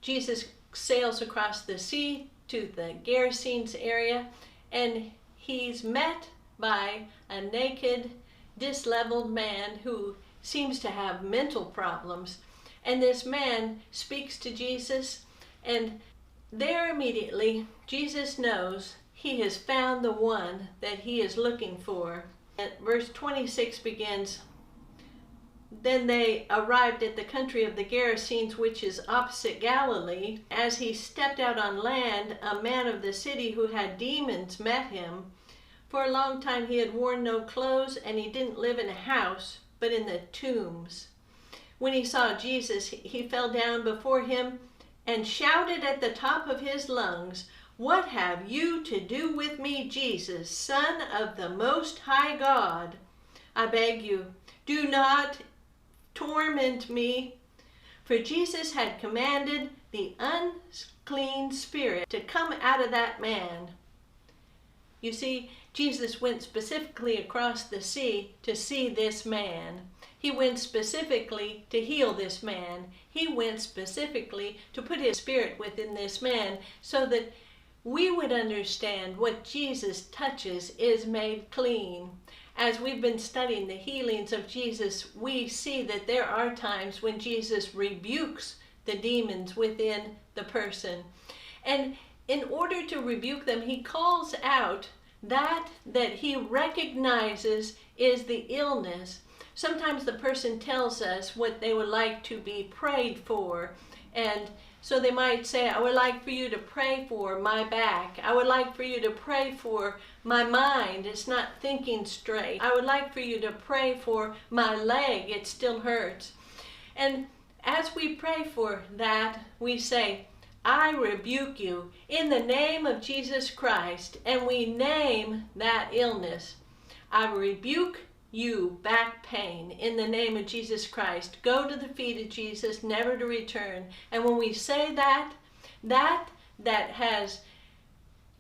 Jesus sails across the sea to the Gerasenes area, and he's met by a naked, disheveled man who seems to have mental problems. And this man speaks to Jesus, and there immediately Jesus knows he has found the one that he is looking for. And verse 26 begins, "Then they arrived at the country of the Gerasenes, which is opposite Galilee. As he stepped out on land, a man of the city who had demons met him. For a long time he had worn no clothes, and he didn't live in a house, but in the tombs. When he saw Jesus, he fell down before him and shouted at the top of his lungs, 'What have you to do with me, Jesus, Son of the Most High God? I beg you, do not torment me.' For Jesus had commanded the unclean spirit to come out of that man." You see, Jesus went specifically across the sea to see this man. He went specifically to heal this man. He went specifically to put his spirit within this man so that we would understand what Jesus touches is made clean. As we've been studying the healings of Jesus, we see that there are times when Jesus rebukes the demons within the person. And in order to rebuke them, he calls out that he recognizes is the illness. Sometimes the person tells us what they would like to be prayed for, and so they might say, "I would like for you to pray for my back. I would like for you to pray for my mind. It's not thinking straight. I would like for you to pray for my leg. It still hurts." And as we pray for that, we say, "I rebuke you in the name of Jesus Christ," and we name that illness. "I rebuke you back pain in the name of Jesus Christ. Go to the feet of Jesus, never to return." And when we say that has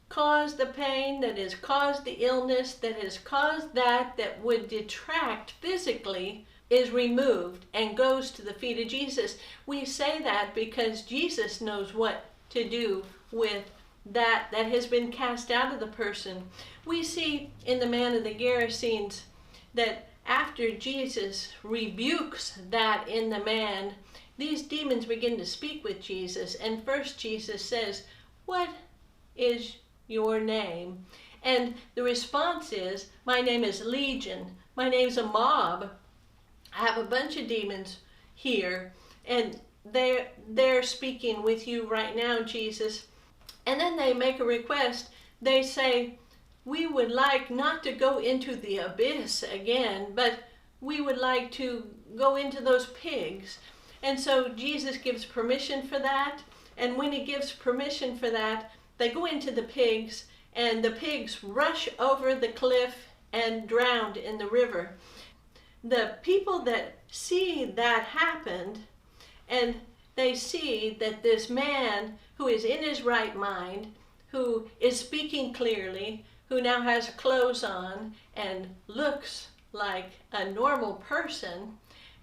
caused the pain, that has caused the illness, that has caused that would detract physically, is removed and goes to the feet of Jesus. We say that because Jesus knows what to do with that has been cast out of the person. We see in the man of the Gerasenes that after Jesus rebukes that in the man, these demons begin to speak with Jesus. And first Jesus says, "What is your name?" And the response is, "My name is Legion. My name's a mob. I have a bunch of demons here, and they're speaking with you right now, Jesus." And then they make a request. They say, "We would like not to go into the abyss again, but we would like to go into those pigs." And so Jesus gives permission for that. And when he gives permission for that, they go into the pigs, and the pigs rush over the cliff and drowned in the river. The people that see that happened, and they see that this man who is in his right mind, who is speaking clearly, who now has clothes on and looks like a normal person,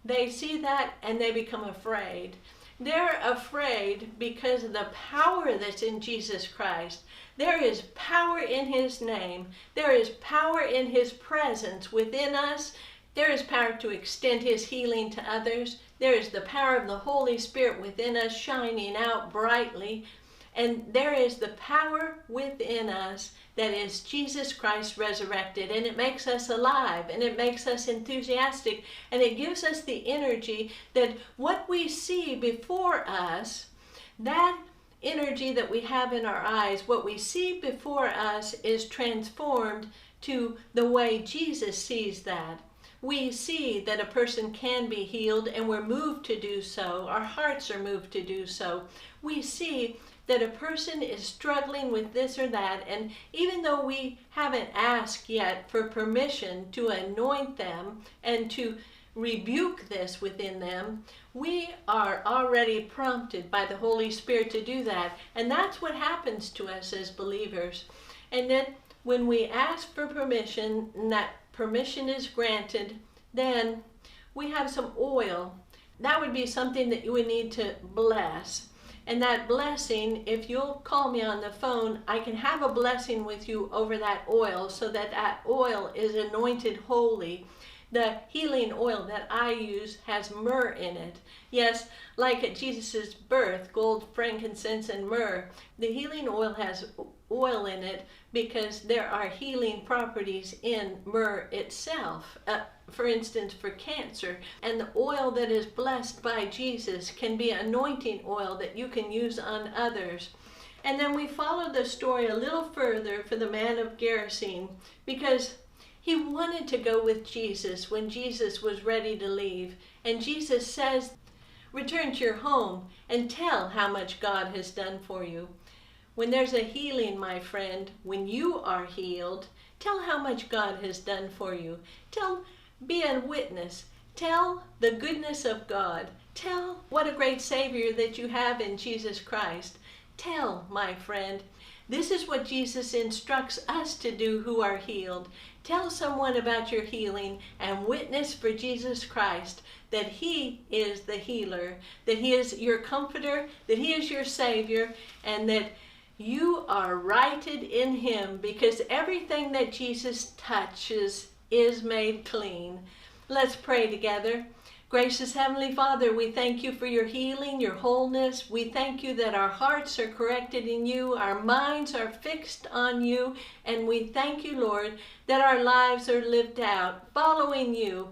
they see that and they become afraid. They're afraid because of the power that's in Jesus Christ. There is power in his name. There is power in his presence within us. There is power to extend his healing to others. There is the power of the Holy Spirit within us shining out brightly. And there is the power within us that is Jesus Christ resurrected. And it makes us alive, and it makes us enthusiastic, and it gives us the energy that what we see before us, that energy that we have in our eyes, what we see before us is transformed to the way Jesus sees that. We see that a person can be healed, and we're moved to do so. Our hearts are moved to do so. We see that a person is struggling with this or that, and even though we haven't asked yet for permission to anoint them and to rebuke this within them, we are already prompted by the Holy Spirit to do that. And that's what happens to us as believers. And then when we ask for permission, and that permission is granted, then we have some oil. That would be something that you would need to bless. And that blessing, if you'll call me on the phone, I can have a blessing with you over that oil so that that oil is anointed holy. The healing oil that I use has myrrh in it. Yes, like at Jesus' birth, gold, frankincense, and myrrh. The healing oil has oil in it because there are healing properties in myrrh itself. For instance, for cancer. And the oil that is blessed by Jesus can be anointing oil that you can use on others. And then we follow the story a little further for the man of Gerasene, because he wanted to go with Jesus when Jesus was ready to leave. And Jesus says, return to your home and tell how much God has done for you. When there's a healing, my friend, when you are healed, tell how much God has done for you. Be a witness. Tell the goodness of God. Tell what a great Savior that you have in Jesus Christ. Tell, my friend. This is what Jesus instructs us to do who are healed. Tell someone about your healing and witness for Jesus Christ that He is the healer, that He is your comforter, that He is your Savior, and that you are righted in Him, because everything that Jesus touches is made clean. Let's pray together. Gracious Heavenly Father, we thank you for your healing, your wholeness. We thank you that our hearts are corrected in you, our minds are fixed on you, and we thank you, Lord, that our lives are lived out following you.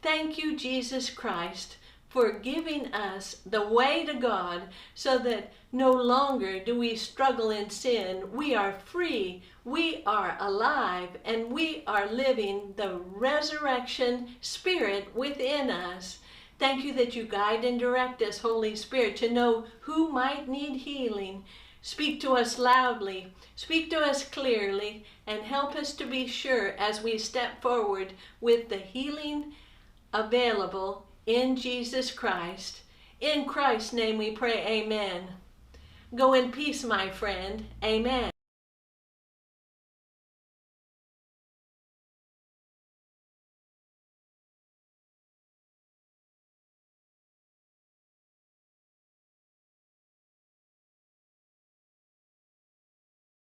Thank you, Jesus Christ, for giving us the way to God so that no longer do we struggle in sin. We are free, we are alive, and we are living the resurrection spirit within us. Thank you that you guide and direct us, Holy Spirit, to know who might need healing. Speak to us loudly, speak to us clearly, and help us to be sure as we step forward with the healing available in Jesus Christ. In Christ's name we pray, amen. Go in peace, my friend. Amen.